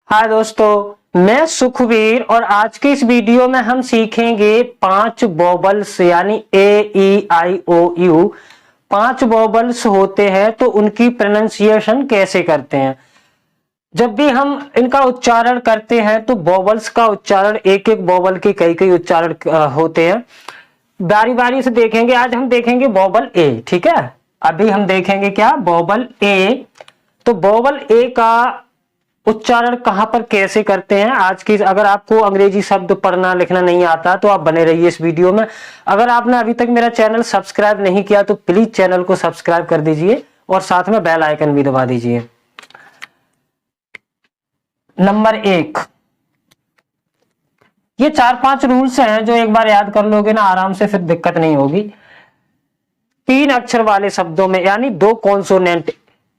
हाय दोस्तों, मैं सुखवीर और आज के इस वीडियो में हम सीखेंगे 5 वोवल्स यानी ए ई आई ओ यू। 5 वोवल्स होते हैं तो उनकी प्रोनाउंसिएशन कैसे करते हैं। जब भी हम इनका उच्चारण करते हैं तो वोवल्स का उच्चारण एक एक वोवल के कई कई उच्चारण होते हैं। बारी बारी से देखेंगे। आज हम देखेंगे वोवल ए, ठीक है। अभी हम देखेंगे क्या, वोवल ए। तो वोवल ए का उच्चारण कहां पर कैसे करते हैं आज की। अगर आपको अंग्रेजी शब्द पढ़ना लिखना नहीं आता तो आप बने रहिए इस वीडियो में। अगर आपने अभी तक मेरा चैनल सब्सक्राइब नहीं किया तो प्लीज चैनल को सब्सक्राइब कर दीजिए और साथ में बेल आइकन भी दबा दीजिए। नंबर 1, ये 4-5 रूल्स हैं जो एक बार याद कर लोगे ना आराम से, फिर दिक्कत नहीं होगी। 3 अक्षर वाले शब्दों में यानी 2 कॉन्सोनेंट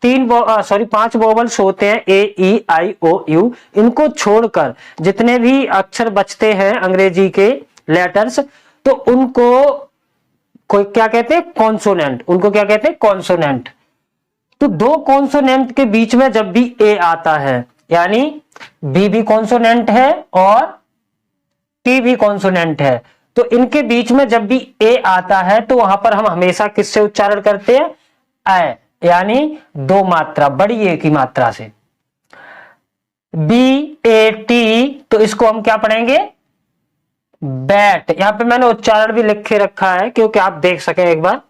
5 वोवल्स होते हैं ए ई आई ओ यू। इनको छोड़कर जितने भी अक्षर बचते हैं अंग्रेजी के लेटर्स, तो उनको कोई क्या कहते हैं, कॉन्सोनेंट। उनको क्या कहते हैं, कॉन्सोनेंट। तो 2 कॉन्सोनेंट के बीच में जब भी ए आता है यानी बी भी कॉन्सोनेंट है और टी भी कॉन्सोनेंट है, तो इनके बीच में जब भी ए आता है तो वहां पर हम हमेशा किससे उच्चारण करते हैं, ए, यानी 2 मात्रा, बड़ी ए की मात्रा से। बी ए टी, तो इसको हम क्या पढ़ेंगे, बैट। यहां पे मैंने उच्चारण भी लिख के रखा है क्योंकि आप देख सकें एक बार।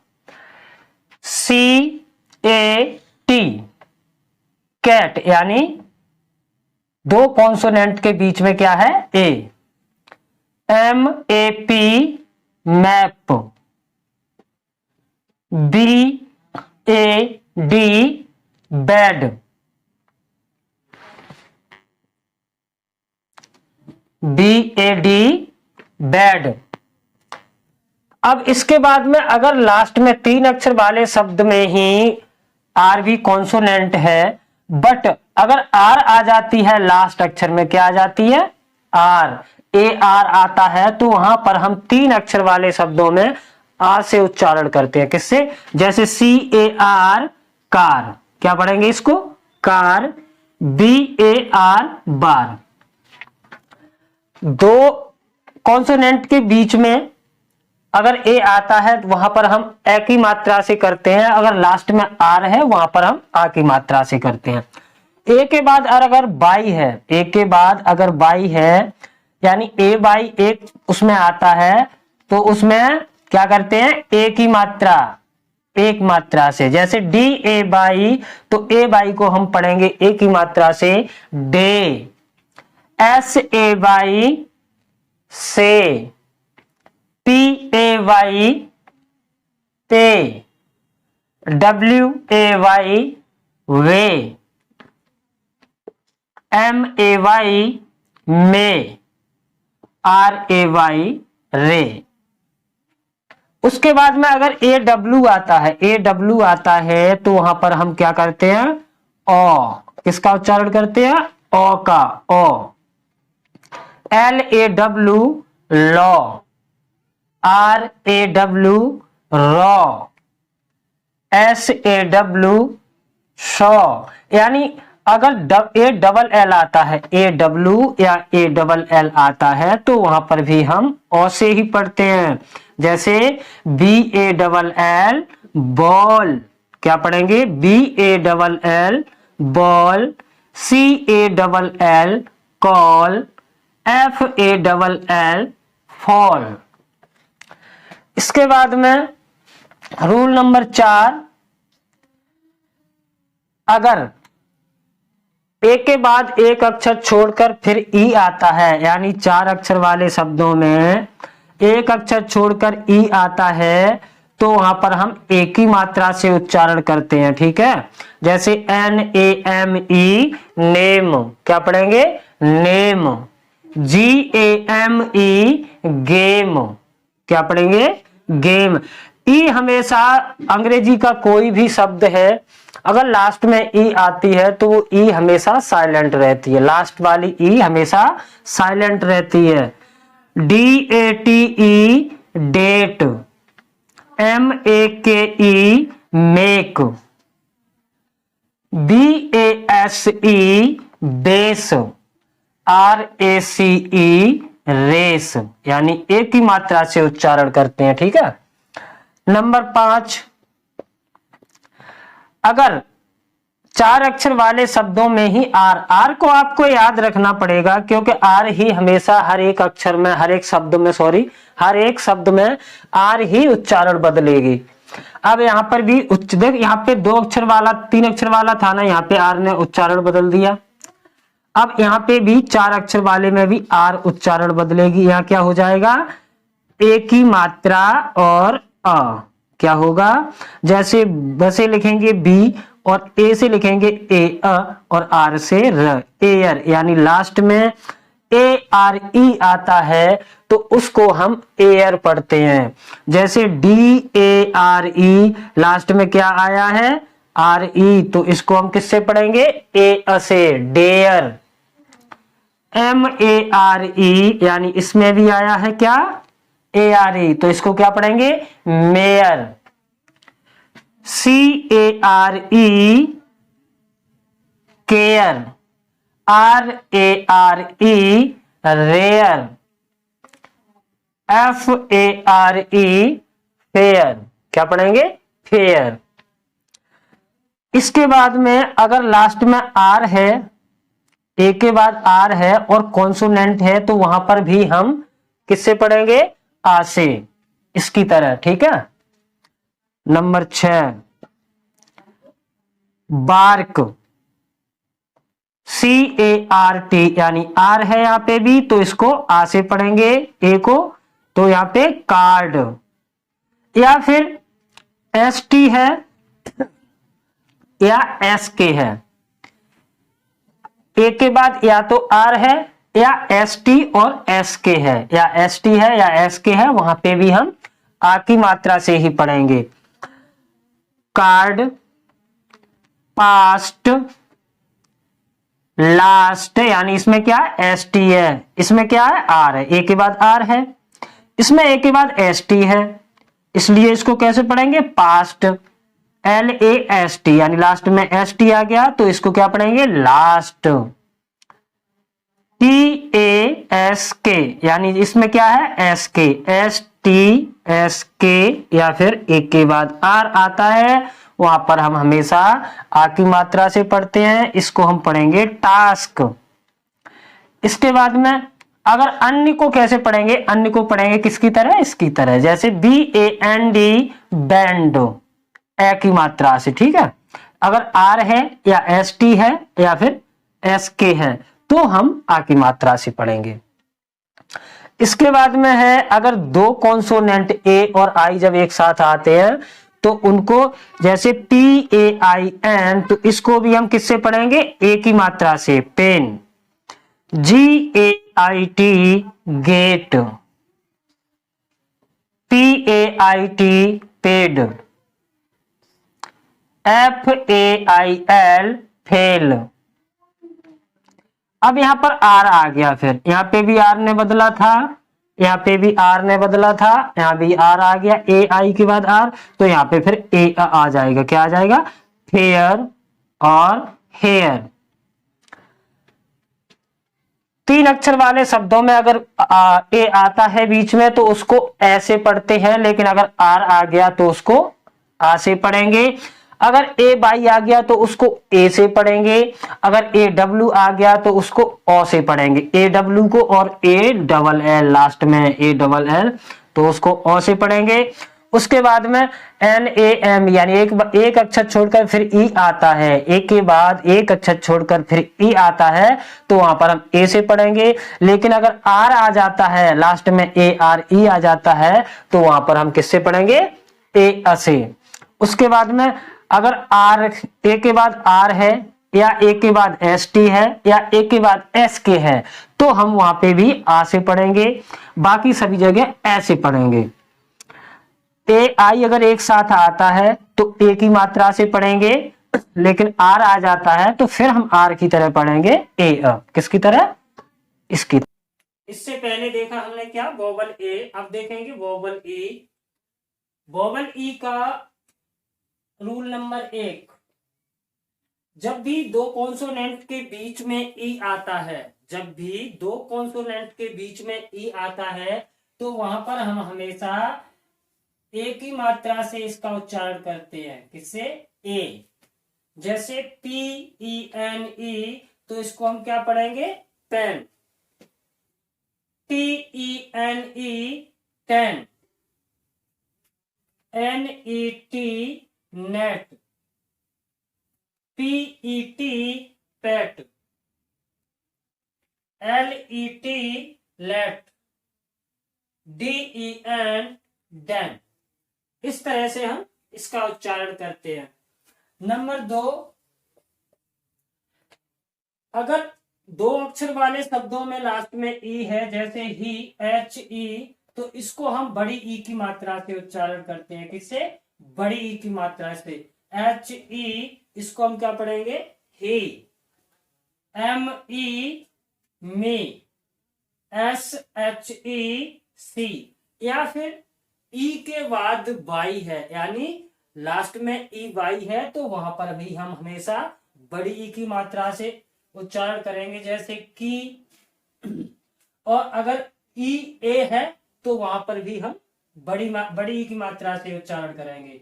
सी ए टी, कैट, यानी 2 कॉन्सोनेंट के बीच में क्या है, A. M A P, map. B A D, bed. B A D, bed. अब इसके बाद में अगर लास्ट में 3 अक्षर वाले शब्द में ही आर भी कॉन्सोनेंट है, बट अगर आर आ जाती है लास्ट अक्षर में, क्या आ जाती है, आर, ए आर आता है, तो वहां पर हम 3 अक्षर वाले शब्दों में आर से उच्चारण करते हैं। किससे, जैसे सी ए आर, कार। क्या पढ़ेंगे इसको, car. B A R, bar. 2 consonant के बीच में अगर ए आता है तो वहां पर हम ए की मात्रा से करते हैं। अगर लास्ट में आर है वहां पर हम आ की मात्रा से करते हैं। ए के बाद अगर बाई है, ए के बाद अगर बाई है यानी ए बाई एक उसमें आता है, तो उसमें क्या करते हैं, ए की मात्रा, एक मात्रा से। जैसे डी ए बाई, तो ए बाई को हम पढ़ेंगे ए की मात्रा से, day. S A Y, say. P A Y, pay. W A Y, way. M A Y, may. R A Y, ray. उसके बाद में अगर ए डब्ल्यू आता है, ए डब्ल्यू आता है, तो वहां पर हम क्या करते हैं, ओ। किसका उच्चारण करते हैं, ओ का, O. L A W, law. R A W, raw. S A W, saw. यानी अगर ए डबल एल आता है, ए डब्ल्यू या ए डबल एल आता है, तो वहां पर भी हम ओ से ही पढ़ते हैं। जैसे B A double L, ball. क्या पढ़ेंगे, B A double L, ball. C A double L, call. F A double L, fall. इसके बाद में रूल नंबर 4, अगर एक के बाद एक अक्षर छोड़कर फिर ई आता है, यानी 4 अक्षर वाले शब्दों में एक अक्षर छोड़कर ई आता है, तो वहां पर हम एक ही मात्रा से उच्चारण करते हैं, ठीक है। जैसे N A M E, name. क्या पढ़ेंगे, name. G A M E, game. क्या पढ़ेंगे, गेम। ई हमेशा अंग्रेजी का कोई भी शब्द है, अगर लास्ट में ई आती है तो वो ई हमेशा साइलेंट रहती है। लास्ट वाली ई हमेशा साइलेंट रहती है। D A T E, date. M A K E, make. B A S E, base. RACE race, यानी एक ही मात्रा से उच्चारण करते हैं। ठीक है। नंबर 5, अगर 4 अक्षर वाले शब्दों में ही आर को आपको याद रखना पड़ेगा, क्योंकि आर ही हमेशा हर एक अक्षर में, हर एक शब्द में आर ही उच्चारण बदलेगी। अब यहाँ पर भी देख, यहाँ पे 2 अक्षर वाला 3 अक्षर वाला था ना, यहाँ पे आर ने उच्चारण बदल दिया। अब यहाँ पे भी 4 अक्षर वाले में भी आर उच्चारण बदलेगी। यहाँ क्या हो जाएगा, एक ही मात्रा और अ क्या होगा, जैसे ब से लिखेंगे बी और ए से लिखेंगे ए अ और आर से र, एयर, यानी लास्ट में ए आर ई आता है तो उसको हम एयर पढ़ते हैं। जैसे D A R E last में क्या आया है, आर ई, तो इसको हम किससे पढ़ेंगे, ए अ से, dare. M A R E, यानी इसमें भी आया है क्या, ए आर ई, तो इसको क्या पढ़ेंगे, mare. C A R E, care. R A R E, rare. F A R E, fare. क्या पढ़ेंगे, फेयर। इसके बाद में अगर लास्ट में आर है, ए के बाद आर है और कॉन्सोनेंट है, तो वहां पर भी हम किससे पढ़ेंगे, आ से, इसकी तरह। ठीक है। Number 6, bark. CART, यानी आर है यहां पे भी, तो इसको आ से पढ़ेंगे, ए को, तो यहां पे कार्ड। या फिर ST है या SK है, ए के बाद या तो आर है या ST और SK है, या ST है या SK है, वहां पे भी हम आ की मात्रा से ही पढ़ेंगे। कार्ड, पास्ट, लास्ट, यानी इसमें क्या है, ST है, इसमें क्या है, आर है, ए के बाद आर है, इसमें ए के बाद ST है, इसलिए इसको कैसे पढ़ेंगे, पास्ट। LAST, यानी लास्ट में ST आ गया, तो इसको क्या पढ़ेंगे, लास्ट। TASK, यानी इसमें क्या है, SK, ST SK, या फिर एक के बाद आर आता है, वहां पर हम हमेशा आ की मात्रा से पढ़ते हैं, इसको हम पढ़ेंगे टास्क। इसके बाद में अगर अन्य को कैसे पढ़ेंगे, अन्य को पढ़ेंगे किसकी तरह, इसकी तरह, जैसे BAND, बैंड, ए की मात्रा से। ठीक है। अगर आर है या ST है या फिर SK है, तो हम आ की मात्रा से पढ़ेंगे। इसके बाद में है, अगर 2 कॉन्सोनेंट ए और आई जब एक साथ आते हैं, तो उनको, जैसे PAIN, तो इसको भी हम किससे पढ़ेंगे, ए की मात्रा से, pain. GAIT, gait. PAIT, paid. FAIL, fail. अब यहां पर आर आ गया, फिर यहां पे भी आर ने बदला था, यहाँ पे भी आर ने बदला था, यहाँ भी आर आ गया, ए आई के बाद आर, तो यहाँ पे फिर ए आ जाएगा, क्या आ जाएगा, फेयर और हेयर। 3 अक्षर वाले शब्दों में अगर ए आता है बीच में, तो उसको ऐसे पढ़ते हैं, लेकिन अगर आर आ गया तो उसको आ से पढ़ेंगे। अगर ए बाई आ गया तो उसको ए से पढ़ेंगे, अगर ए डब्ल्यू आ गया तो उसको ओ से पढ़ेंगे, ए डब्ल्यू को, और ए डबल एल लास्ट में, ए डबल एल, तो उसको ओ से पढ़ेंगे। उसके बाद में NAM, यानी एक अक्षर छोड़कर फिर ई आता है, ए के बाद एक अक्षर छोड़कर फिर ई आता है, तो वहां पर हम ए से पढ़ेंगे। लेकिन अगर आर आ जाता है, लास्ट में ARE आ जाता है, तो वहां पर हम किससे पढ़ेंगे, ए अ से। उसके बाद में अगर आर, ए के बाद आर है, या ए के बाद ST है, या ए के बाद SK है, तो हम वहां पे भी आ से पढ़ेंगे, बाकी सभी जगह ऐसे पढ़ेंगे। ए आई अगर एक साथ आता है तो ए की मात्रा से पढ़ेंगे, लेकिन आर आ जाता है तो फिर हम आर की तरह पढ़ेंगे, ए अ, किसकी तरह, इसकी। इससे पहले देखा हमने क्या, वोवल ए, अब देखेंगे वोवल ई। वोवल ई का रूल नंबर 1, जब भी दो कॉन्सोनेंट के बीच में ई आता है, जब भी दो कॉन्सोनेंट के बीच में ई आता है, तो वहां पर हम हमेशा एक ही मात्रा से इसका उच्चारण करते हैं। किससे? ए। जैसे पी ई एन ई, तो इसको हम क्या पढ़ेंगे? Pen. T E N E, ten. N E T, net. P E T, pet. Let, let. D E N, den. इस तरह से हम इसका उच्चारण करते हैं। नंबर 2, अगर दो अक्षर वाले शब्दों में लास्ट में ई है, जैसे ही, एच ई, तो इसको हम बड़ी ई की मात्रा से उच्चारण करते हैं। किससे? बड़ी ई की मात्रा से। एच ई, इसको हम क्या पढ़ेंगे? ही। एम ई, मी। एस एच ई, सी। या फिर ई के बाद वाई है, यानी लास्ट में ई वाई है, तो वहां पर भी हम हमेशा बड़ी ई की मात्रा से उच्चारण करेंगे, जैसे की। और अगर ई ए है, तो वहां पर भी हम बड़ी ई की मात्रा से उच्चारण करेंगे।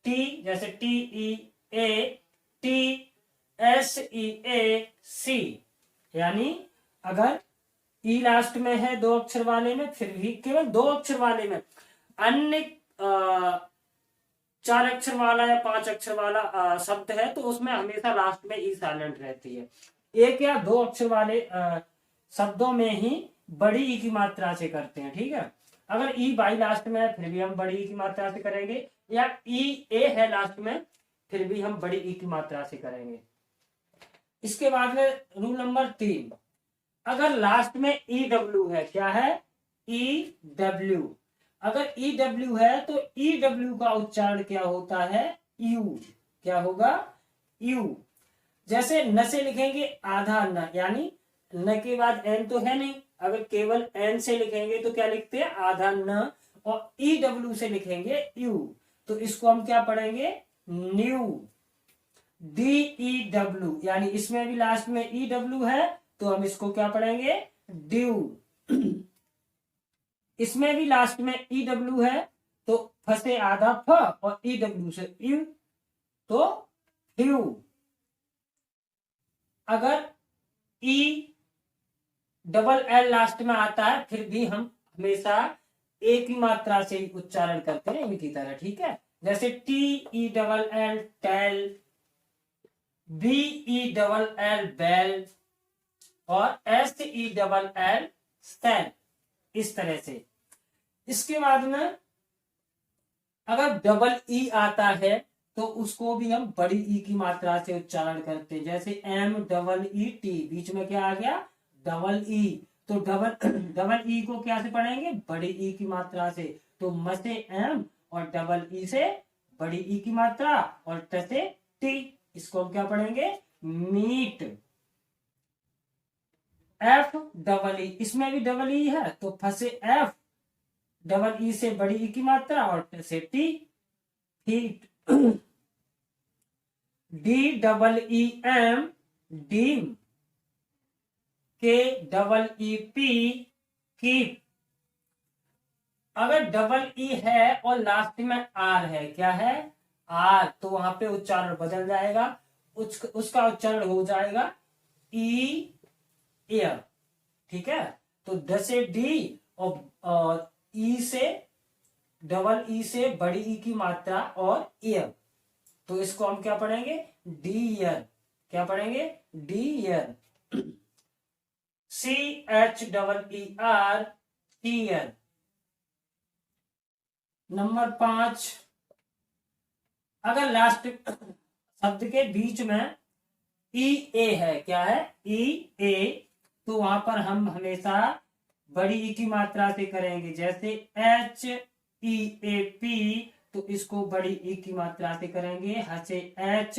टी, जैसे T E A, T S E ए, सी। यानी अगर ई लास्ट में है दो अक्षर वाले में, फिर भी केवल दो अक्षर वाले में, अन्य 4 अक्षर वाला या 5 अक्षर वाला शब्द है, तो उसमें हमेशा लास्ट में ई साइलेंट रहती है। एक या दो अक्षर वाले शब्दों में ही बड़ी ई की मात्रा से करते हैं। ठीक है। अगर ई बाई लास्ट में है, फिर भी हम बड़ी ई की मात्रा से करेंगे, या ई ए है लास्ट में, फिर भी हम बड़ी ई की मात्रा से करेंगे। इसके बाद में रूल नंबर 3, अगर लास्ट में ई डब्ल्यू है, क्या है? E W. अगर ई डब्ल्यू है, तो ई डब्ल्यू का उच्चारण क्या होता है? यू। क्या होगा? यू। जैसे न से लिखेंगे आधा न, यानी न के बाद एन तो है नहीं, अगर केवल एन से लिखेंगे तो क्या लिखते हैं? आधा न। और ई डब्ल्यू से लिखेंगे यू, तो इसको हम क्या पढ़ेंगे? न्यू। डी ई डब्ल्यू, यानी इसमें भी लास्ट में ई डब्ल्यू है, तो हम इसको क्या पढ़ेंगे? ड्यू। इसमें भी लास्ट में ई डब्ल्यू है, तो फ से आधा फ और ई डब्ल्यू से यू, तो ह्यू। अगर ई डबल एल लास्ट में आता है, फिर भी हम हमेशा एक ही मात्रा से उच्चारण करते हैं, इनकी तरह। ठीक है। जैसे T E double L, tell. B E double L, bell. और S E double L, sell. इस तरह से। इसके बाद में अगर डबल ई आता है, तो उसको भी हम बड़ी ई की मात्रा से उच्चारण करते हैं। जैसे एम डबल ई टी, बीच में क्या आ गया? Double E. तो डबल ई को क्या से पढ़ेंगे? बड़ी ई की मात्रा से। तो म से एम और डबल ई से बड़ी ई की मात्रा और ट से टी, इसको हम क्या पढ़ेंगे? मीट। एफ डबल ई, इसमें भी डबल ई है, तो फ से एफ, डबल ई से बड़ी ई की मात्रा और ट से टी, feet. D double E M, deem. K double E P, keep. अगर डबल ई है और लास्ट में आर है, क्या है? आर, तो वहां पे उच्चारण बदल जाएगा, उसका उच्चारण हो जाएगा ई एयर। ठीक है। तो ड से डी और ई से, डबल ई से बड़ी ई की मात्रा और ईयर, तो इसको हम क्या पढ़ेंगे? D ear. क्या पढ़ेंगे? D ear. C H double E R, tear. Number 5, अगर लास्ट शब्द के बीच में ई ए है, क्या है? ई ए, तो वहां पर हम हमेशा बड़ी ई की मात्रा से करेंगे। जैसे एच ई ए पी, तो इसको बड़ी ई की मात्रा से करेंगे। ह से एच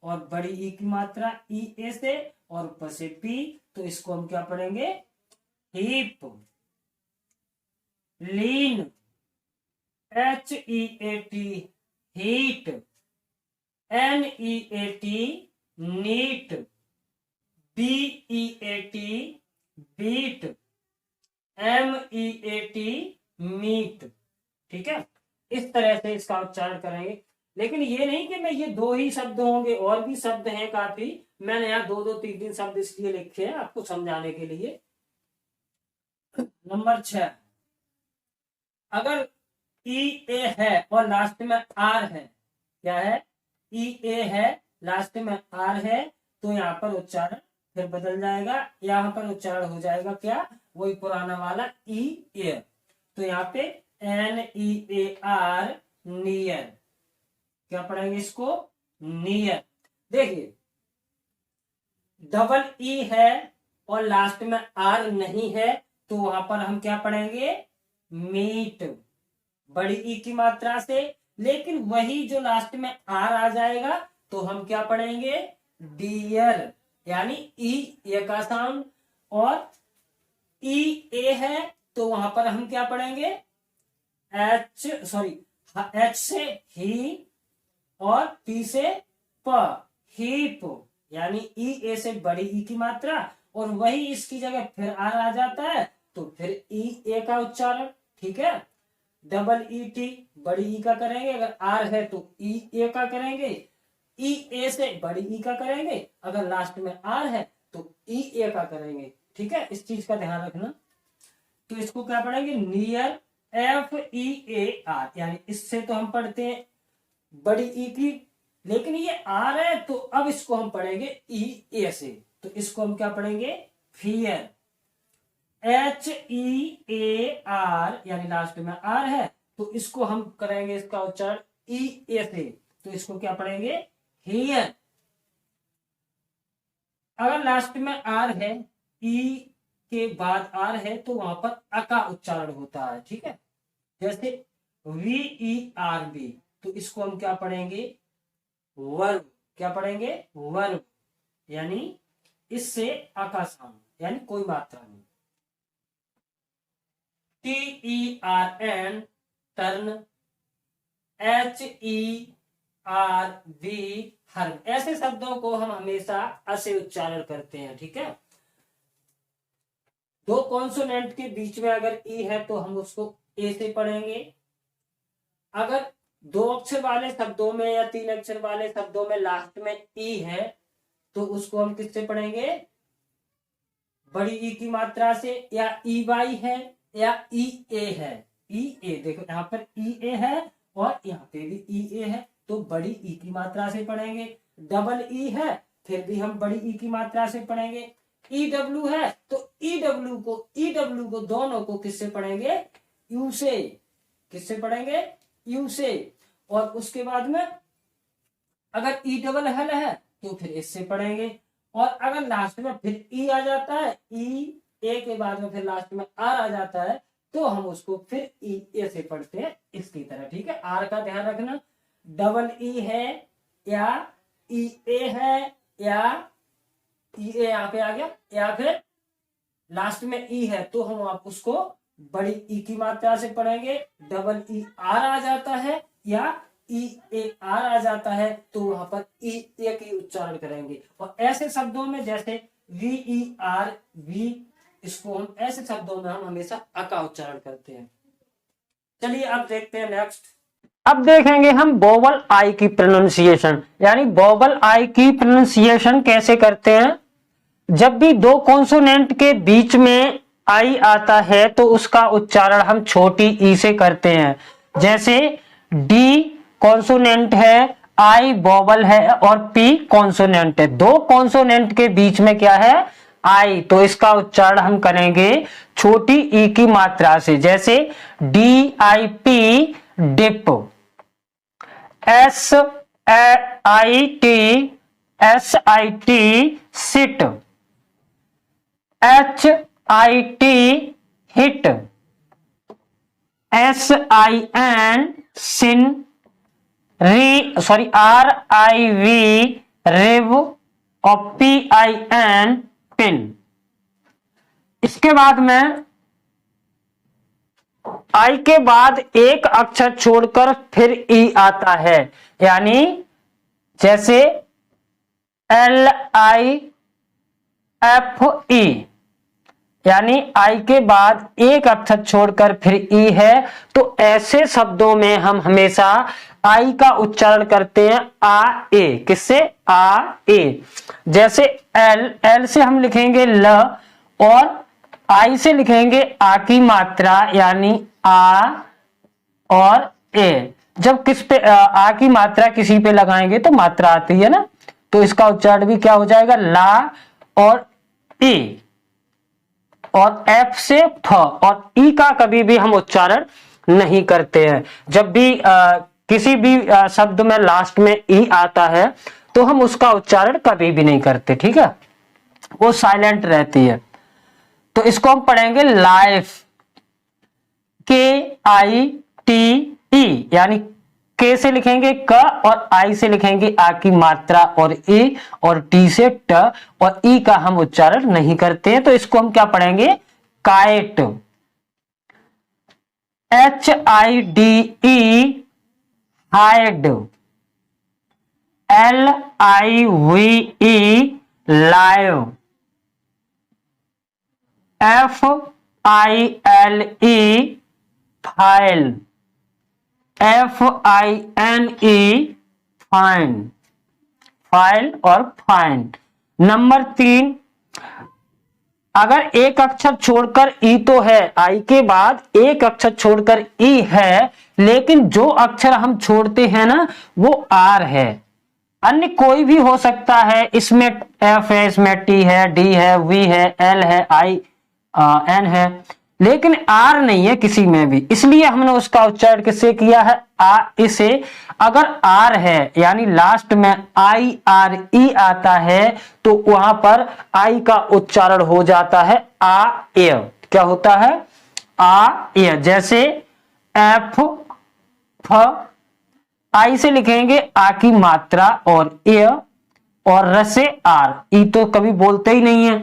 और बड़ी ई की मात्रा ई ए से, और प से पी, तो इसको हम क्या पढ़ेंगे? Heap. Lean. H E A T, heat. N E A T, neat, BEAT, beat, MEAT, meat. ठीक है, इस तरह से इसका उच्चारण करेंगे। लेकिन ये नहीं कि मैं ये दो ही शब्द होंगे, और भी शब्द हैं काफी। मैंने यहाँ दो दो तीन तीन शब्द इसलिए लिखे हैं आपको समझाने के लिए। नंबर 6, अगर EA है और लास्ट में R है, क्या है, EA है लास्ट में R है, तो यहाँ पर उच्चारण फिर बदल जाएगा। यहाँ पर उच्चारण हो जाएगा क्या, वही पुराना वाला EA। तो यहाँ पे NEAR, नियर। क्या पढ़ेंगे इसको, नियर। देखिए डबल E है और लास्ट में R नहीं है, तो वहां पर हम क्या पढ़ेंगे, मीट, बड़ी ई की मात्रा से। लेकिन वही जो लास्ट में R आ जाएगा तो हम क्या पढ़ेंगे, डियर, यानी ई का साउंड। और E A है तो वहां पर हम क्या पढ़ेंगे, H से ही और P से प, हीप, यानी EA से बड़ी ई की मात्रा, और वही इसकी जगह फिर R आ जाता है तो फिर EA का उच्चारण। ठीक है, डबल ET बड़ी ई का करेंगे, अगर R है तो EA का करेंगे, EA से बड़ी ई का करेंगे, अगर लास्ट में R है तो EA का करेंगे। ठीक है, इस चीज का ध्यान रखना। तो इसको क्या पढ़ेंगे, नियर, FEAR, यानी इससे तो हम पढ़ते हैं बड़ी ई की, लेकिन ये R है तो अब इसको हम पढ़ेंगे EA से, तो इसको हम क्या पढ़ेंगे, फियर, HEAR, यानी लास्ट में R है तो इसको हम करेंगे इसका उच्चारण EA से, तो इसको क्या पढ़ेंगे, हियर। अगर लास्ट में R है, E के बाद R है, तो वहां पर अ का उच्चारण होता है। ठीक है, जैसे VERB, तो इसको हम क्या पढ़ेंगे, वर्ब। क्या पढ़ेंगे, वर्ब, यानी इससे अ का साउंड, यानी कोई मात्रा नहीं। TERN, turn, HERB, herb. ऐसे शब्दों को हम हमेशा अ से उच्चारण करते हैं। ठीक है, दो कॉन्सोनेंट के बीच में अगर ई है तो हम उसको ए से पढ़ेंगे। अगर दो अक्षर वाले शब्दों में या तीन अक्षर वाले शब्दों में लास्ट में ई है तो उसको हम किससे पढ़ेंगे, बड़ी ई की मात्रा से, या EY है या EA है। EA देखो यहाँ पर EA है और यहाँ पे भी EA है, तो बड़ी ई की मात्रा से पढ़ेंगे। डबल ई है फिर भी हम बड़ी ई की मात्रा से पढ़ेंगे। EW है तो EW को दोनों को किससे पढ़ेंगे, यू से। किससे पढ़ेंगे, यू से। और उसके बाद में अगर डबल एल है तो फिर इससे पढ़ेंगे। और अगर लास्ट में फिर ई आ जाता है, ए के बाद में फिर लास्ट में आर आ जाता है, तो हम उसको फिर ए से पढ़ते हैं इसकी तरह। ठीक है, आर का ध्यान रखना। डबल ई है या ए है या ए यहाँ पे आ गया, या फिर लास्ट में ई है तो हम आप उसको बड़ी ई की मात्रा से पढ़ेंगे। डबल ई आर आ जाता है या EAR आ जाता है तो वहां पर ए की उच्चारण करेंगे। और ऐसे शब्दों में जैसे VERV, इसको हम ऐसे शब्दों में हम हमेशा अ का उच्चारण करते हैं। चलिए अब देखते हैं नेक्स्ट। अब देखेंगे हम वोवल आई की प्रोनाउंसिएशन, यानी वोवल आई की प्रोनाउंसिएशन कैसे करते हैं। जब भी दो कॉन्सोनेंट के बीच में आई आता है तो उसका उच्चारण हम छोटी ई से करते हैं। जैसे डी कॉन्सोनेंट है, आई वोवल है और पी कॉन्सोनेंट है। दो कॉन्सोनेंट के बीच में क्या है, आई, तो इसका उच्चारण हम करेंगे छोटी ई की मात्रा से। जैसे DIP, dip, SIT, sit, HIT, hit, SIN, sin, RIV, रिव और PIN, पिन। इसके बाद में आई के बाद एक अक्षर छोड़कर फिर ई आता है, यानी जैसे LIFE, यानी आई के बाद एक अक्षर छोड़कर फिर ई है, तो ऐसे शब्दों में हम हमेशा आई का उच्चारण करते हैं आ ए। किससे? आ ए। जैसे एल से हम लिखेंगे ल, और आई से लिखेंगे आ की मात्रा, यानी आ और ए। जब किस पे आ की मात्रा किसी पे लगाएंगे तो मात्रा आती है ना, तो इसका उच्चारण भी क्या हो जाएगा? ला और ई। और एफ से फ, और ई का कभी भी हम उच्चारण नहीं करते हैं। जब भी किसी भी शब्द में लास्ट में ई आता है तो हम उसका उच्चारण कभी भी नहीं करते, ठीक है, वो साइलेंट रहती है। तो इसको हम पढ़ेंगे लाइफ, KITE, यानी के से लिखेंगे क, और आई से लिखेंगे आ की मात्रा और ई, और टी से ट, और ई का हम उच्चारण नहीं करते हैं। तो इसको हम क्या पढ़ेंगे? Kite, HIDE, hide, LIVE, live, FILE, file, FINE, fine, file और फाइंड। नंबर 3, अगर एक अक्षर छोड़कर ई तो है, आई के बाद एक अक्षर छोड़कर ई है, लेकिन जो अक्षर हम छोड़ते हैं ना वो आर है। अन्य कोई भी हो सकता है, इसमें एफ है, इसमें टी है, डी है, वी है, एल है, आई एन है, लेकिन आर नहीं है किसी में भी, इसलिए हमने उसका उच्चारण किससे किया है? आ इसे। अगर आर है यानी लास्ट में IRE आता है तो वहां पर आई का उच्चारण हो जाता है आ ए। क्या होता है? आ ए। जैसे एफ फ, आई से लिखेंगे आ की मात्रा और ए, और र से आर, ई तो कभी बोलते ही नहीं है,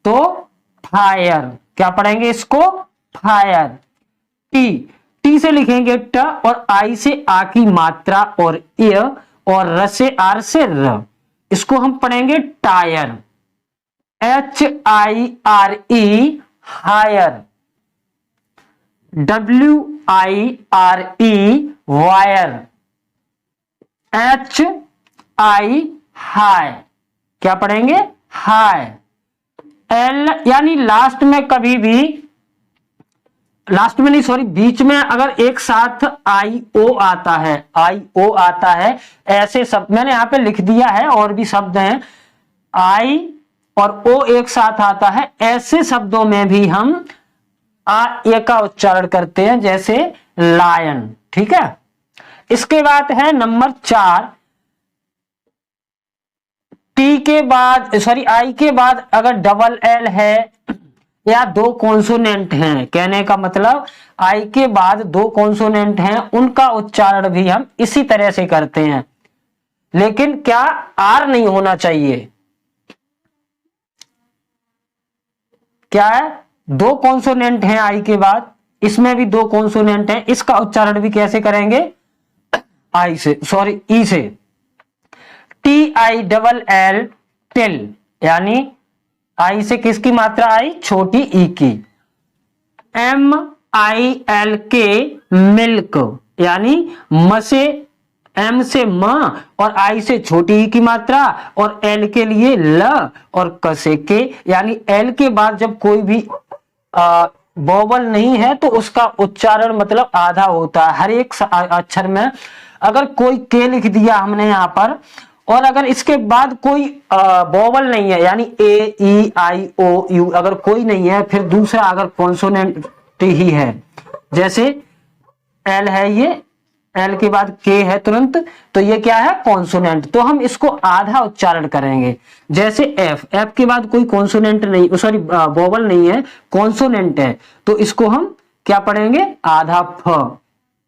तो फायर। क्या पढ़ेंगे इसको? फायर। टी से लिखेंगे ट, और आई से आ की मात्रा और ए, और र से आर से र, इसको हम पढ़ेंगे tyre, HIRE, hire, WIRE, wire, HI, hi. क्या पढ़ेंगे? हाई। एल यानी लास्ट में कभी भी, लास्ट में नहीं सॉरी, बीच में अगर एक साथ IO आता है, IO आता है, ऐसे शब्द मैंने यहां पे लिख दिया है, और भी शब्द हैं, I और O एक साथ आता है, ऐसे शब्दों में भी हम आ ए का उच्चारण करते हैं, जैसे लायन। ठीक है। इसके बाद है नंबर 4, टी के बाद सॉरी आई के बाद अगर डबल एल है या 2 कॉन्सोनेंट हैं, कहने का मतलब आई के बाद 2 कॉन्सोनेंट हैं, उनका उच्चारण भी हम इसी तरह से करते हैं, लेकिन क्या आर नहीं होना चाहिए। क्या है? 2 कॉन्सोनेंट हैं आई के बाद, इसमें भी 2 कॉन्सोनेंट हैं, इसका उच्चारण भी कैसे करेंगे? आई से, सॉरी ई से, TILL, टिल, यानी आई से किसकी मात्रा आई? छोटी ई की। MILK, मिल्क, यानी म से, एम से म, और आई से छोटी ई की मात्रा, और एल के लिए ल, और क से के, यानी एल के बाद जब कोई भी वोवल नहीं है तो उसका उच्चारण मतलब आधा होता है हर एक अक्षर में। अगर कोई के लिख दिया हमने यहां पर, और अगर इसके बाद कोई वोवल नहीं है, यानी ए, ई, आई, ओ, यू, अगर कोई नहीं है, फिर दूसरा अगर कॉन्सोनेंट ही है, जैसे एल है, ये एल के बाद के है तुरंत, तो ये क्या है? कॉन्सोनेंट, तो हम इसको आधा उच्चारण करेंगे। जैसे एफ के बाद कोई कॉन्सोनेंट नहीं, सॉरी वोवल नहीं है, कॉन्सोनेंट है, तो इसको हम क्या पढ़ेंगे? आधा फ।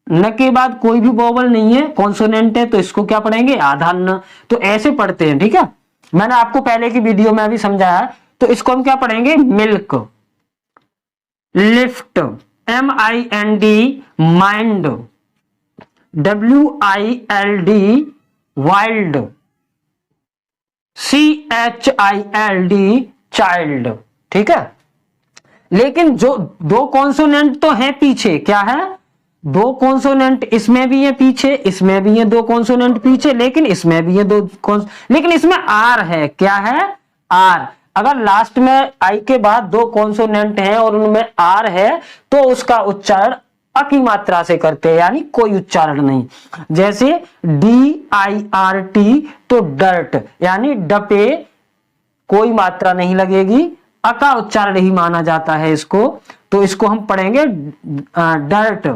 न के बाद कोई भी वोवल नहीं है, कॉन्सोनेंट है, तो इसको क्या पढ़ेंगे? आधा न। तो ऐसे पढ़ते हैं, ठीक है, मैंने आपको पहले की वीडियो में अभी समझाया। तो इसको हम क्या पढ़ेंगे? Milk, lift, MIND, mind, WILD, wild, CHILD child, ठीक है। लेकिन जो दो कॉन्सोनेंट तो है पीछे, क्या है, दो कॉन्सोनेंट इसमें भी है पीछे, इसमें भी है दो कॉन्सोनेंट पीछे, लेकिन इसमें भी है लेकिन इसमें आर है, क्या है, आर। अगर लास्ट में आई के बाद दो कॉन्सोनेंट हैं और उनमें आर है तो उसका उच्चारण अ की मात्रा से करते हैं, यानी कोई उच्चारण नहीं। जैसे DIRT तो डर्ट, यानी डपे कोई मात्रा नहीं लगेगी, अ का उच्चारण ही माना जाता है इसको, तो इसको हम पढ़ेंगे डर्ट।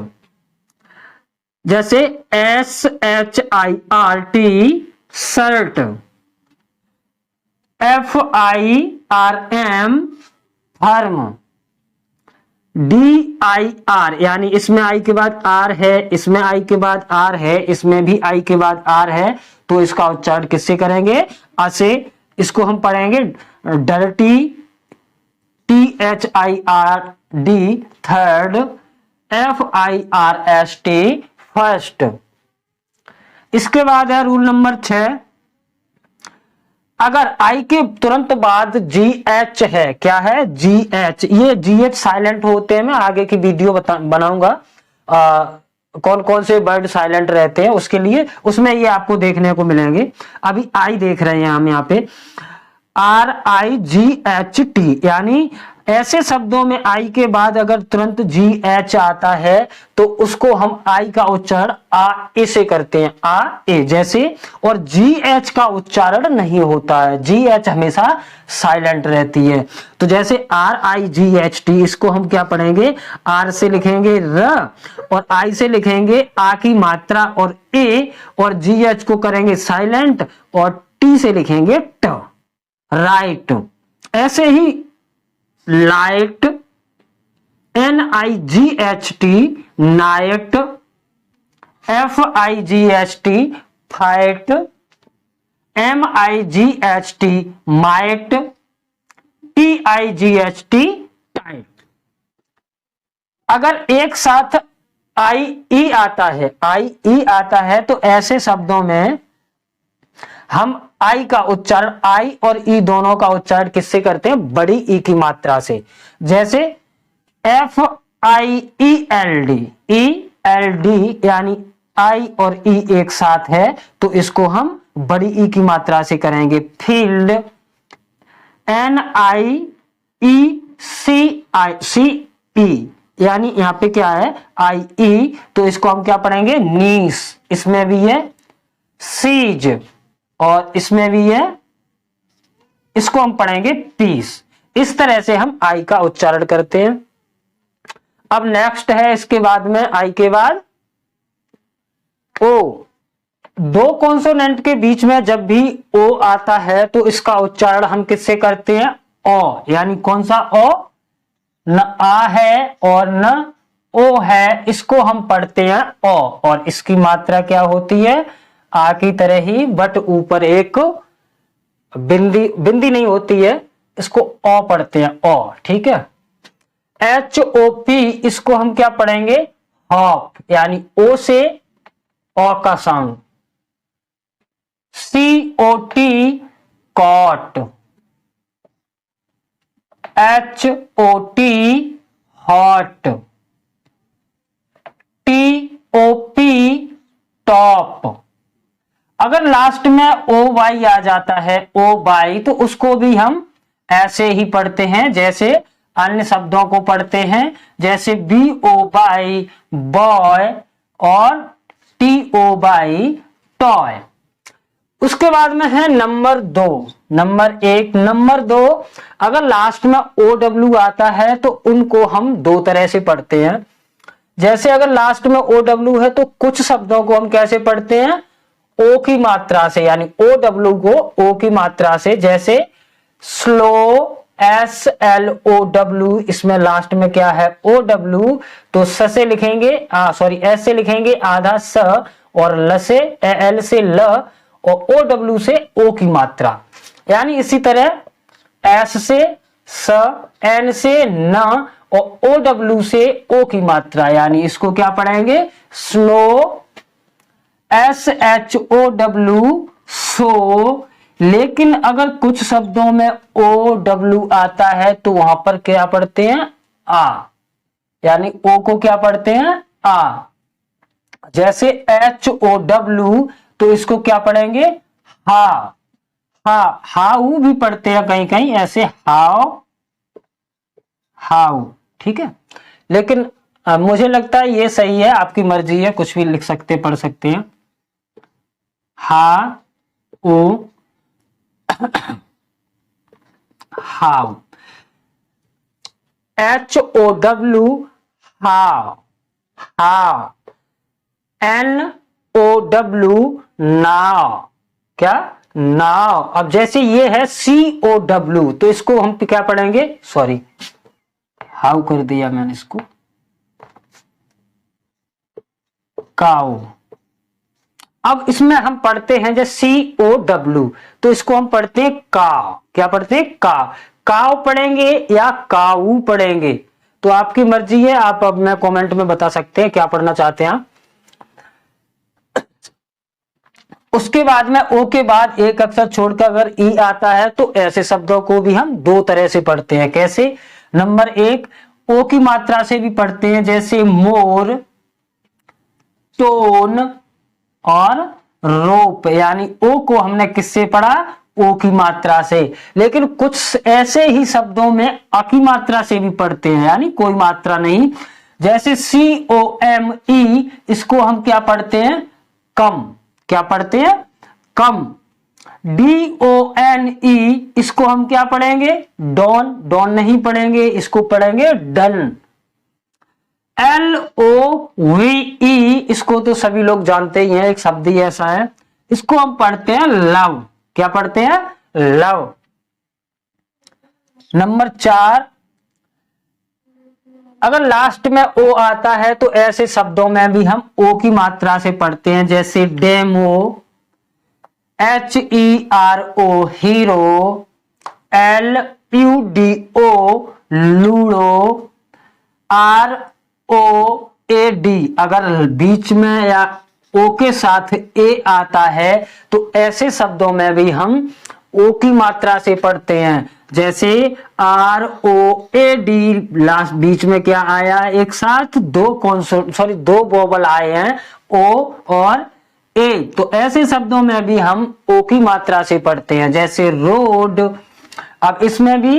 जैसे SHIRT shirt, FIRM firm, DIR यानी इसमें आई के बाद आर है, इसमें आई के बाद आर है, इसमें भी आई के बाद आर है, तो इसका उच्चारण किससे करेंगे, अ से। इसको हम पढ़ेंगे dirty, THIRD third, FIRST first. इसके बाद है रूल नंबर 6, अगर आई के तुरंत बाद GH है, क्या है, GH, ये GH साइलेंट होते हैं, मैं आगे की वीडियो बनाऊंगा कौन कौन से वर्ड साइलेंट रहते हैं उसके लिए, उसमें ये आपको देखने को मिलेंगे। अभी आई देख रहे हैं हम यहाँ पे RIGHT, यानी ऐसे शब्दों में आई के बाद अगर तुरंत GH आता है तो उसको हम आई का उच्चारण आ ए से करते हैं, आ ए जैसे, और GH का उच्चारण नहीं होता है, GH हमेशा साइलेंट रहती है। तो जैसे RIGHT, इसको हम क्या पढ़ेंगे, आर से लिखेंगे र, और आई से लिखेंगे आ की मात्रा और ए, और GH को करेंगे साइलेंट, और टी से लिखेंगे ट, राइट। ऐसे ही light, NIGHT night, FIGHT fight, MIGHT might, TIGHT tight. अगर एक साथ IE आता है, IE आता है तो ऐसे शब्दों में हम आई का उच्चारण, आई और ई दोनों का उच्चारण किससे करते हैं, बड़ी ई की मात्रा से। जैसे FIELD, ELD यानी आई और ई एक साथ है तो इसको हम बड़ी ई की मात्रा से करेंगे। फील्ड, NIECI यानी यहां पे क्या है, IE, तो इसको हम क्या पढ़ेंगे, नीस, इसमें भी है सीज, और इसमें भी है, इसको हम पढ़ेंगे पीस। इस तरह से हम आई का उच्चारण करते हैं। अब नेक्स्ट है इसके बाद में आई के बाद ओ। दो कॉन्सोनेंट के बीच में जब भी ओ आता है तो इसका उच्चारण हम किससे करते हैं, ओ, यानी कौन सा ओ, न आ है और न ओ है, इसको हम पढ़ते हैं ओ, और इसकी मात्रा क्या होती है, आ की तरह ही, बट ऊपर एक बिंदी नहीं होती है, इसको ओ पढ़ते हैं, ओ, ठीक है। HOP, इसको हम क्या पढ़ेंगे, हॉप, यानी ओ से ओ का sound. COT cot, HOT hot, TOP top. अगर लास्ट में OY आ जाता है, OY, तो उसको भी हम ऐसे ही पढ़ते हैं जैसे अन्य शब्दों को पढ़ते हैं, जैसे BOY बॉय और TOY टॉय। उसके बाद में है नंबर 2, नंबर 1, नंबर 2, अगर लास्ट में OW आता है तो उनको हम दो तरह से पढ़ते हैं। जैसे अगर लास्ट में OW है तो कुछ शब्दों को हम कैसे पढ़ते हैं, ओ की मात्रा से, यानी OW को ओ की मात्रा से। जैसे स्लो, SLOW, इसमें लास्ट में क्या है, OW, तो स से लिखेंगे, सॉरी एस से लिखेंगे आधा स, और ल से, एल से ल, और OW से ओ की मात्रा। यानी इसी तरह एस से स, एन से न, और OW से ओ की मात्रा, यानी इसको क्या पढ़ेंगे, स्लो, SHOW सो, लेकिन अगर कुछ शब्दों में ओ डब्ल्यू आता है तो वहां पर क्या पढ़ते हैं, आ, यानी ओ को क्या पढ़ते हैं, आ। जैसे एच ओ डब्ल्यू, तो इसको क्या पढ़ेंगे, हा। हा, हाउ भी पढ़ते हैं कहीं कहीं, ऐसे हाउ, हाउ, ठीक है। लेकिन मुझे लगता है ये सही है, आपकी मर्जी है, कुछ भी लिख सकते, पढ़ सकते हैं। हा O, how, H O W, how, how, N O W, now, क्या, नाउ। अब जैसे ये है सी ओ डब्ल्यू, तो इसको हम क्या पढ़ेंगे, सॉरी हाउ कर दिया मैंने इसको, काउ। अब इसमें हम पढ़ते हैं जैसे सी ओ डब्ल्यू, तो इसको हम पढ़ते हैं का, क्या पढ़ते हैं, का। काव पढ़ेंगे या काऊ पढ़ेंगे, तो आपकी मर्जी है, आप अब मैं कमेंट में बता सकते हैं क्या पढ़ना चाहते हैं। उसके बाद में ओ के बाद एक अक्षर छोड़कर अगर ई आता है तो ऐसे शब्दों को भी हम दो तरह से पढ़ते हैं। कैसे, नंबर एक, ओ की मात्रा से भी पढ़ते हैं, जैसे मोर, टोन और रोप, यानी ओ को हमने किससे पढ़ा, ओ की मात्रा से। लेकिन कुछ ऐसे ही शब्दों में अ की मात्रा से भी पढ़ते हैं, यानी कोई मात्रा नहीं। जैसे सी ओ एम ई, इसको हम क्या पढ़ते हैं, कम, क्या पढ़ते हैं, कम। डी ओ एन ई, इसको हम क्या पढ़ेंगे, डॉन, डॉन नहीं पढ़ेंगे, इसको पढ़ेंगे done. L O V E, इसको तो सभी लोग जानते ही हैं, एक शब्द ही ऐसा है, इसको हम पढ़ते हैं लव, क्या पढ़ते हैं, लव। नंबर 4, अगर लास्ट में ओ आता है तो ऐसे शब्दों में भी हम ओ की मात्रा से पढ़ते हैं, जैसे demo, H E R O hero, L U D O ludo, R O A D. अगर बीच में या ओ के साथ ए आता है तो ऐसे शब्दों में भी हम ओ की मात्रा से पढ़ते हैं, जैसे R O A D, last बीच में क्या आया, एक साथ दो कॉन्सोनेंट, सॉरी दो वोवल आए हैं, ओ और ए, तो ऐसे शब्दों में भी हम ओ की मात्रा से पढ़ते हैं, जैसे रोड। अब इसमें भी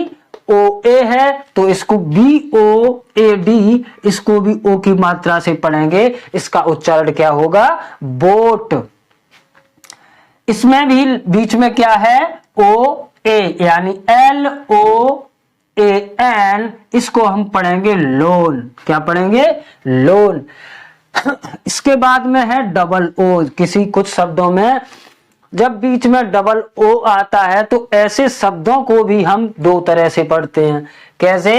ओ ए है तो इसको बी ओ ए डी, इसको भी ओ की मात्रा से पढ़ेंगे, इसका उच्चारण क्या होगा, बोट। इसमें भी बीच में क्या है, ओ ए, यानी एल ओ ए एन, इसको हम पढ़ेंगे लोन, क्या पढ़ेंगे, लोन। इसके बाद में है डबल ओ, किसी कुछ शब्दों में जब बीच में डबल ओ आता है तो ऐसे शब्दों को भी हम दो तरह से पढ़ते हैं। कैसे,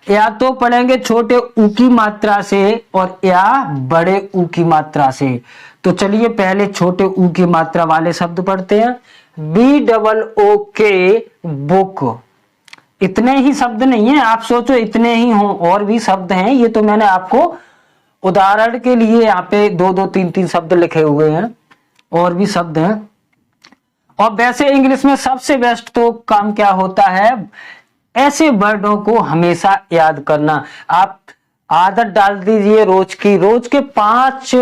या तो पढ़ेंगे छोटे ऊ की मात्रा से और या बड़े ऊ की मात्रा से। तो चलिए पहले छोटे ऊ की मात्रा वाले शब्द पढ़ते हैं। बी डबल ओ के, बुक। इतने ही शब्द नहीं है, आप सोचो इतने ही हो, और भी शब्द हैं, ये तो मैंने आपको उदाहरण के लिए यहाँ पे दो दो तीन तीन शब्द लिखे हुए हैं, और भी शब्द हैं। और वैसे इंग्लिश में सबसे बेस्ट तो काम क्या होता है, ऐसे वर्डों को हमेशा याद करना। आप आदत डाल दीजिए रोज की, रोज के 5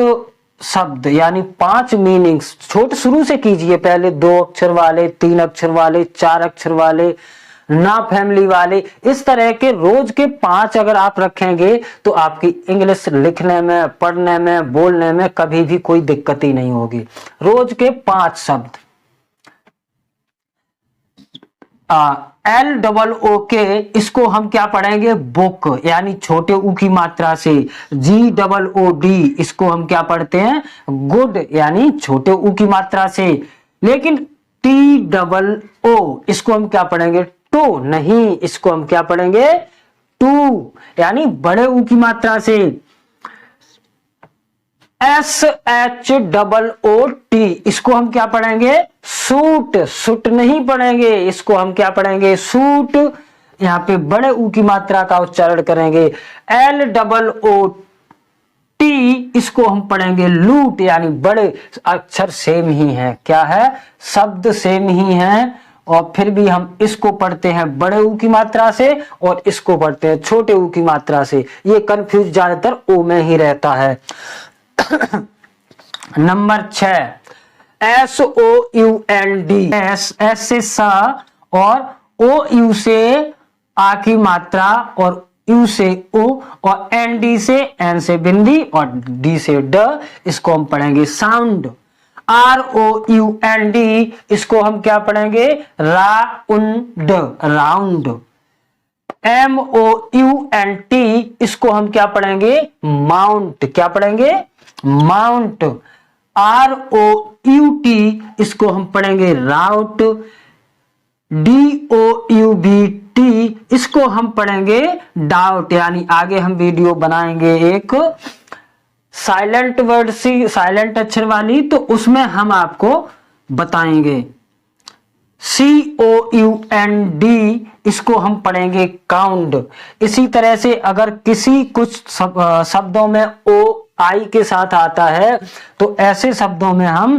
शब्द यानी 5 मीनिंग्स छोटे शुरू से कीजिए, पहले 2 अक्षर वाले, 3 अक्षर वाले, 4 अक्षर वाले, ना फैमिली वाले, इस तरह के रोज के 5 अगर आप रखेंगे तो आपकी इंग्लिश लिखने में, पढ़ने में, बोलने में कभी भी कोई दिक्कत ही नहीं होगी। रोज के 5 शब्द। एल डबल ओ के, इसको हम क्या पढ़ेंगे, बुक, यानी छोटे ऊ की मात्रा से। जी डबल ओ डी, इसको हम क्या पढ़ते हैं, गुड, यानी छोटे ऊ की मात्रा से। लेकिन टी डबल ओ, इसको हम क्या पढ़ेंगे, टू, नहीं, इसको हम क्या पढ़ेंगे, टू, यानी बड़े ऊ की मात्रा से। S H double O T, इसको हम क्या पढ़ेंगे, सूट, सूट नहीं पढ़ेंगे, इसको हम क्या पढ़ेंगे, सूट, यहाँ पे बड़े ऊ की मात्रा का उच्चारण करेंगे। एल डबल ओ टी इसको हम पढ़ेंगे लूट, यानी बड़े अक्षर सेम ही हैं। क्या है? शब्द सेम ही हैं, और फिर भी हम इसको पढ़ते हैं बड़े ऊ की मात्रा से और इसको पढ़ते हैं छोटे ऊ की मात्रा से। ये कंफ्यूज ज्यादातर ओ में ही रहता है। नंबर 6, SOUND, एस से सा और OU से आ की मात्रा और यू से ओ और ND से एन से बिंदी और डी से ड, इसको हम पढ़ेंगे साउंड। ROUND इसको हम क्या पढ़ेंगे? Round, round. MOUNT इसको हम क्या पढ़ेंगे? माउंट। क्या पढ़ेंगे? माउंट। ROUT इसको हम पढ़ेंगे राउट। DOUBT इसको हम पढ़ेंगे डाउट, यानी आगे हम वीडियो बनाएंगे एक साइलेंट वर्ड सी, साइलेंट अक्षर वाली, तो उसमें हम आपको बताएंगे। COUND इसको हम पढ़ेंगे काउंड। इसी तरह से अगर किसी कुछ शब्दों में OI के साथ आता है तो ऐसे शब्दों में हम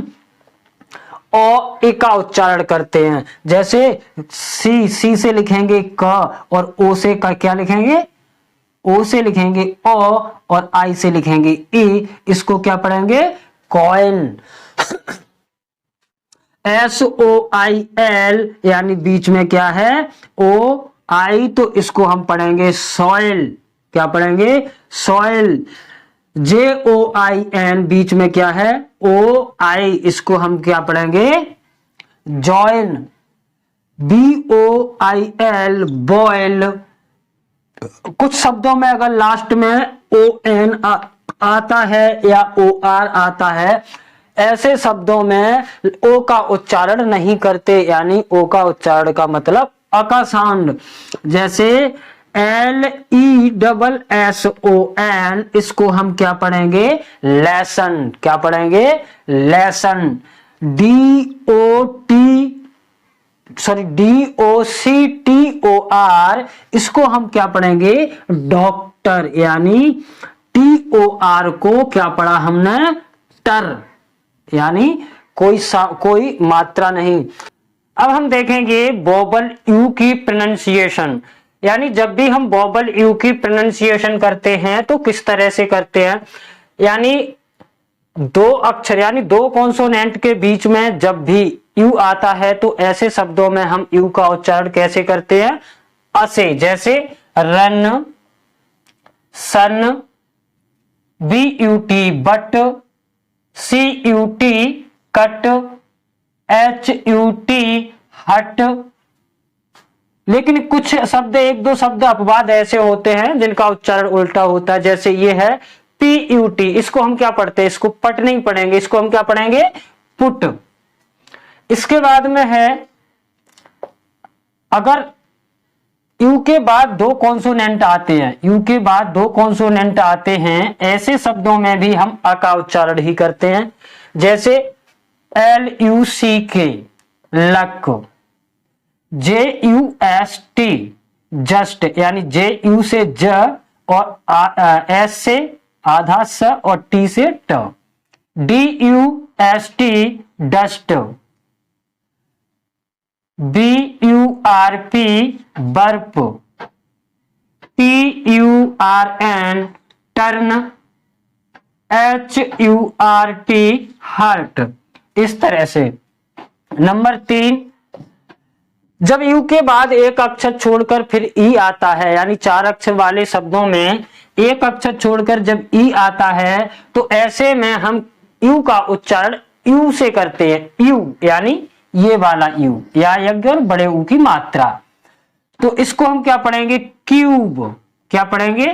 ओ का उच्चारण करते हैं। जैसे सी से लिखेंगे क और ओ से का क्या लिखेंगे? ओ से लिखेंगे ओ और आई से लिखेंगे ई, इसको क्या पढ़ेंगे? कॉइन। SOIL यानी बीच में क्या है? ओ आई, तो इसको हम पढ़ेंगे सॉइल। क्या पढ़ेंगे? सॉइल। JOIN बीच में क्या है? OI, इसको हम क्या पढ़ेंगे? जॉइन। BOIL boil. कुछ शब्दों में अगर लास्ट में ON आता है या OR आता है, ऐसे शब्दों में ओ का उच्चारण नहीं करते, यानी ओ का उच्चारण का मतलब अ का साउंड। जैसे LESSON इसको हम क्या पढ़ेंगे? लेसन। क्या पढ़ेंगे? लेसन। DOCTOR इसको हम क्या पढ़ेंगे? डॉक्टर, यानी TOR को क्या पढ़ा हमने? टर, यानी कोई मात्रा नहीं। अब हम देखेंगे वोवल यू की प्रोनाउंसिएशन, यानी जब भी हम वोवल यू की प्रोनाउंसिएशन करते हैं तो किस तरह से करते हैं। यानी दो अक्षर यानी दो कॉन्सोनेंट के बीच में जब भी यू आता है तो ऐसे शब्दों में हम यू का उच्चारण कैसे करते हैं? अ से। जैसे run, sun, BUT but, CUT cut, HUT hut. लेकिन कुछ शब्द, एक दो शब्द अपवाद ऐसे होते हैं जिनका उच्चारण उल्टा होता है। जैसे ये है PUT, इसको हम क्या पढ़ते हैं? इसको पट नहीं पढ़ेंगे, इसको हम क्या पढ़ेंगे? पुट। इसके बाद में है, अगर यू के बाद दो कॉन्सोनेंट आते हैं, यू के बाद दो कॉन्सोनेंट आते हैं, ऐसे शब्दों में भी हम अ का उच्चारण ही करते हैं। जैसे LUCK लक, JUST जस्ट, यानी JU से ज और S से आधा स और T से ट। DUST dust, BURP burp, TURN turn, HURT hurt. इस तरह से। नंबर 3, जब यू के बाद एक अक्षर छोड़कर फिर ई आता है, यानी 4 अक्षर वाले शब्दों में एक अक्षर छोड़कर जब ई आता है तो ऐसे में हम यू का उच्चारण यू से करते हैं। यू यानी ये वाला यू, या यज्ञ और बड़े ऊ की मात्रा। तो इसको हम क्या पढ़ेंगे? क्यूब। क्या पढ़ेंगे?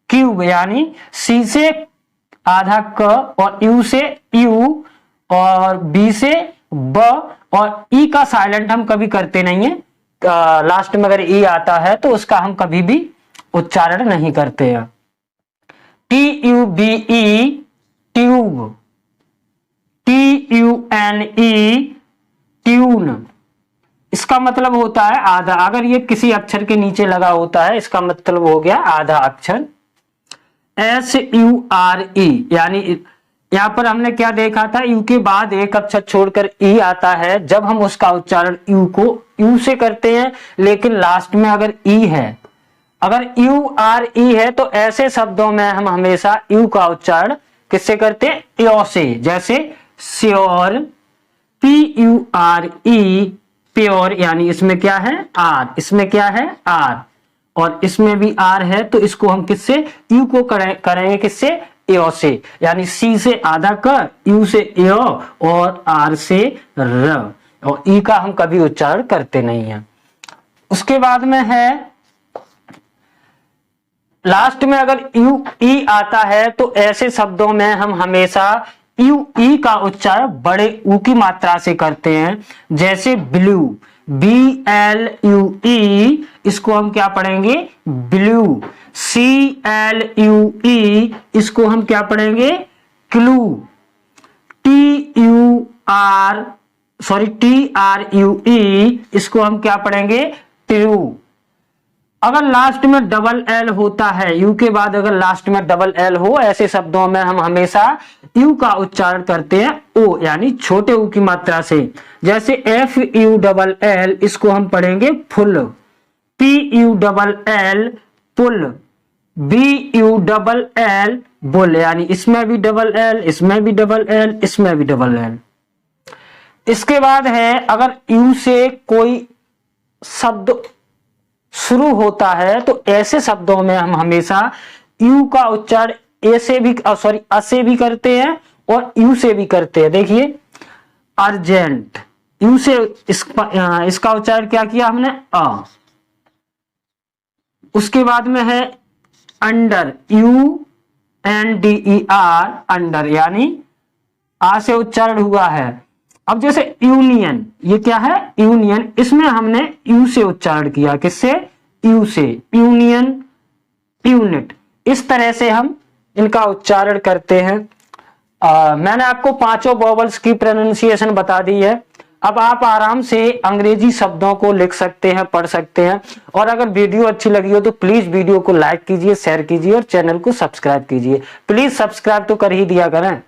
क्यूब, यानी सी से आधा क और यू से यू और बी से ब, और ई का साइलेंट हम कभी करते नहीं है। लास्ट में अगर ई आता है तो उसका हम कभी भी उच्चारण नहीं करते हैं। TUBE tube, TUNE tune. इसका मतलब होता है आधा। अगर ये किसी अक्षर के नीचे लगा होता है, इसका मतलब हो गया आधा अक्षर। SURE, यानी यहाँ पर हमने क्या देखा था, यू के बाद एक अक्षर छोड़कर ई आता है जब हम उसका उच्चारण यू को यू से करते हैं, लेकिन लास्ट में अगर ई है, अगर URE है, तो ऐसे शब्दों में हम हमेशा यू का उच्चारण किससे करते हैं, यो से। जैसे श्योर, PURE, प्योर, यानी इसमें क्या है आर, इसमें क्या है आर, और इसमें भी आर है, तो इसको हम किससे, यू को करेंगे किससे, यो से। यानी सी से आधा क, यू से यो, और आर से र, और ई का हम कभी उच्चारण करते नहीं है। उसके बाद में है लास्ट में अगर यू ई आता है, तो ऐसे शब्दों में हम हमेशा यू ई का उच्चारण बड़े ऊ की मात्रा से करते हैं। जैसे ब्लू, BLUE, इसको हम क्या पढ़ेंगे, ब्लू। CLUE, इसको हम क्या पढ़ेंगे, क्लू। TRUE, इसको हम क्या पढ़ेंगे, ट्रू। अगर लास्ट में डबल एल होता है, यू के बाद अगर लास्ट में डबल एल हो, ऐसे शब्दों में हम हमेशा यू का उच्चारण करते हैं ओ, यानी छोटे ऊ की मात्रा से। जैसे FULL, इसको हम पढ़ेंगे फुल। PULL, पुल। BULL, बुल, यानी इसमें भी डबल एल, इसमें भी डबल एल, इसमें भी डबल एल। इसके बाद है अगर यू से कोई शब्द शुरू होता है, तो ऐसे शब्दों में हम हमेशा यू का उच्चारण ए से भी अ से भी करते हैं और यू से भी करते हैं। देखिए अर्जेंट, यू से इसका उच्चारण क्या किया हमने, अ। उसके बाद में है अंडर, UNDER, अंडर, यानी आ से उच्चारण हुआ है। अब जैसे यूनियन, ये क्या है यूनियन, इसमें हमने यू से उच्चारण किया, किससे, यू से। यूनियन, यूनिट, इस तरह से हम इनका उच्चारण करते हैं। मैंने आपको पांचों वोवेल्स की प्रोनाउंसिएशन बता दी है। अब आप आराम से अंग्रेजी शब्दों को लिख सकते हैं, पढ़ सकते हैं। और अगर वीडियो अच्छी लगी हो तो प्लीज वीडियो को लाइक कीजिए, शेयर कीजिए और चैनल को सब्सक्राइब कीजिए। प्लीज सब्सक्राइब तो कर ही दिया करें।